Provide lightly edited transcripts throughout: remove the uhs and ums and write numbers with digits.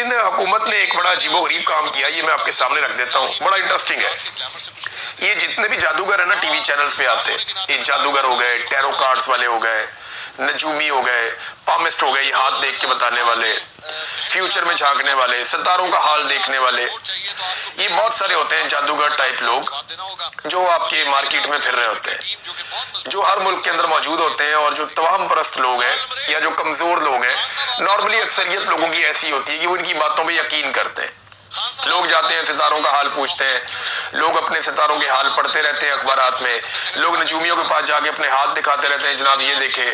لیکن حکومت نے ایک بڑا عجیب و غریب کام کیا، یہ میں آپ کے سامنے رکھ دیتا ہوں، بڑا انٹرسٹنگ ہے۔ یہ جتنے بھی جادوگر ہیں نا ٹی وی چینلز پہ آتے ہیں، یہ جادوگر ہو گئے، ٹیرو کارڈز والے ہو گئے، نجومی ہو گئے، پامسٹ ہو گئے، یہ ہاتھ دیکھ کے بتانے والے، فیوچر میں جھانکنے والے، ستاروں کا حال دیکھنے والے، یہ بہت سارے ہوتے ہیں جادوگر ٹائپ لوگ جو آپ کے مارکیٹ میں پھر رہے ہوتے ہیں، جو ہر ملک کے اندر موجود ہوتے ہیں، اور جو توہم پرست لوگ ہیں یا جو کمزور لوگ ہیں، نارملی اکثریت لوگوں کی ایسی ہوتی ہے کہ وہ ان کی باتوں پہ یقین کرتے ہیں۔ لوگ جاتے ہیں ستاروں کا حال پوچھتے ہیں، لوگ اپنے ستاروں کے حال پڑھتے رہتے ہیں اخبارات میں، لوگ نجومیوں کے پاس جا کے اپنے ہاتھ دکھاتے رہتے ہیں، جناب یہ دیکھیں،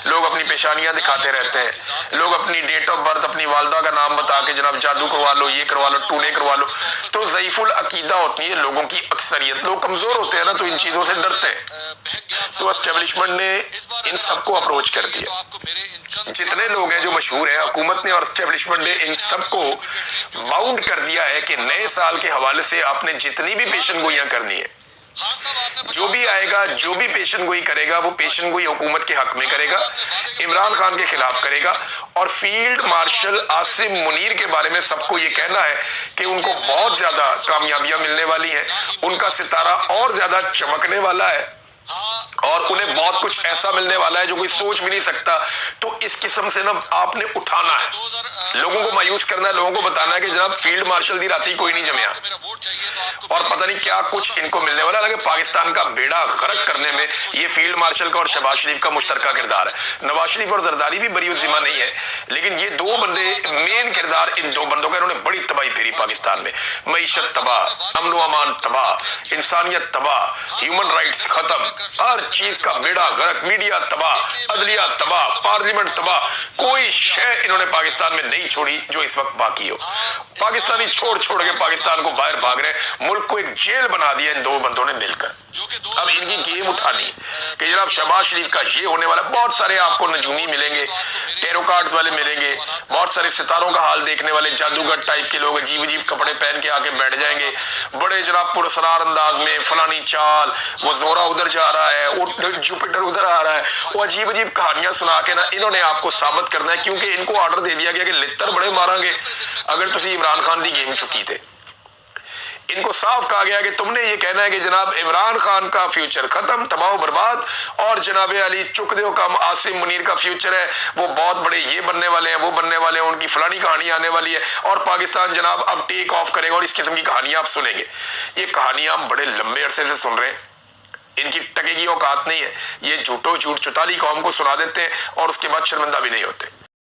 لوگ اپنی پیشانیاں دکھاتے رہتے ہیں، لوگ اپنی ڈیٹ آف برتھ، اپنی والدہ کا نام بتا کے جناب جادو کروا لو، یہ کروا لو، ٹونے کروا لو۔ تو ضعیف العقیدہ ہوتی ہے لوگوں کی اکثریت، لوگ کمزور ہوتے ہیں نا تو ان چیزوں سے ڈرتے ہیں، تو اسٹیبلشمنٹ نے ان سب کو اپروچ کر دیا۔ جتنے لوگ ہیں جو مشہور ہیں، حکومت نے اور اسٹیبلشمنٹ نے ان سب کو باؤنڈ کر دیا ہے کہ نئے سال کے حوالے سے آپ نے جتنی بھی پیشن گوئیاں کرنی ہے، جو بھی آئے گا، جو بھی پیشن گوئی کرے گا، وہ پیشن گوئی حکومت کے حق میں کرے گا، عمران خان کے خلاف کرے گا، اور فیلڈ مارشل عاصم منیر کے بارے میں سب کو یہ کہنا ہے کہ ان کو بہت زیادہ کامیابیاں ملنے والی ہیں، ان کا ستارہ اور زیادہ چمکنے والا ہے، اور انہیں بہت کچھ ایسا ملنے والا ہے جو کوئی سوچ بھی نہیں سکتا۔ تو اس قسم سے نا آپ نے اٹھانا ہے، لوگوں کو مایوس کرنا ہے، لوگوں کو بتانا ہے کہ جناب فیلڈ مارشل دی راتی کوئی نہیں جمیا، اور پتہ نہیں کیا کچھ ان کو ملنے والا ہے۔ حالانکہ پاکستان کا بیڑا غرق کرنے میں یہ فیلڈ مارشل کا اور شہباز شریف کا مشترکہ کردار ہے۔ نواز شریف اور زرداری بھی بری الذمہ نہیں ہے، لیکن یہ دو بندے مین کردار، ان دو بندوں کا، انہوں نے بڑی تباہی پھیری پاکستان میں، معیشت تباہ، امن و امان تباہ، انسانیت تباہ، ہیومن رائٹس ختم، ہر چیز کا بیڑا غرق، میڈیا تباہ، عدلیہ تباہ، پارلیمنٹ تباہ، کوئی شے انہوں نے پاکستان میں نہیں چھوڑی جو اس وقت باقی ہو۔ پاکستانی چھوڑ چھوڑ کے پاکستان کو باہر بھاگ رہے ہیں، ملک کو ایک جیل بنا دیا ان دو بندوں نے مل کر۔ اب ان کی گیم اٹھانی کہ جناب شہباز شریف کا یہ ہونے والا، بہت سارے آپ کو نجومی ملیں گے، ٹیرو کارڈز والے ملیں گے، بہت سارے ستاروں کا حال دیکھنے والے جادوگر ٹائپ کے لوگ عجیب عجیب کپڑے پہن کے آ کے بیٹھ جائیں گے، بڑے جناب پراسرار انداز میں، فلانی چال، وہ زورا ادھر جا رہا ہے، جوپیٹر ادھر آ رہا ہے، وہ عجیب عجیب کہانیاں سنا کے نا انہوں نے آپ کو ثابت کرنا ہے، کیونکہ ان کو آرڈر دے دیا گیا کہ لتر بڑے مارا گے اگر تسی عمران خان دی گیم چکی تھے۔ ان کو صاف کہا گیا کہ تم نے یہ کہنا ہے کہ جناب عمران خان کا فیوچر ختم، تباہ و برباد، اور جناب علی چک دیو کام عاصم منیر کا فیوچر ہے، وہ بہت بڑے یہ بننے والے ہیں، وہ بننے والے ہیں، ان کی فلانی کہانی آنے والی ہے، اور پاکستان جناب اب ٹیک آف کرے گا، اور اس قسم کی کہانیاں آپ سنیں گے۔ یہ کہانیاں ہم بڑے لمبے عرصے سے سن رہے ہیں، ان کی ٹکے کی اوقات نہیں ہے، یہ جھوٹو جھوٹ چتالی قوم کو سنا دیتے ہیں اور اس کے بعد شرمندہ بھی نہیں ہوتے۔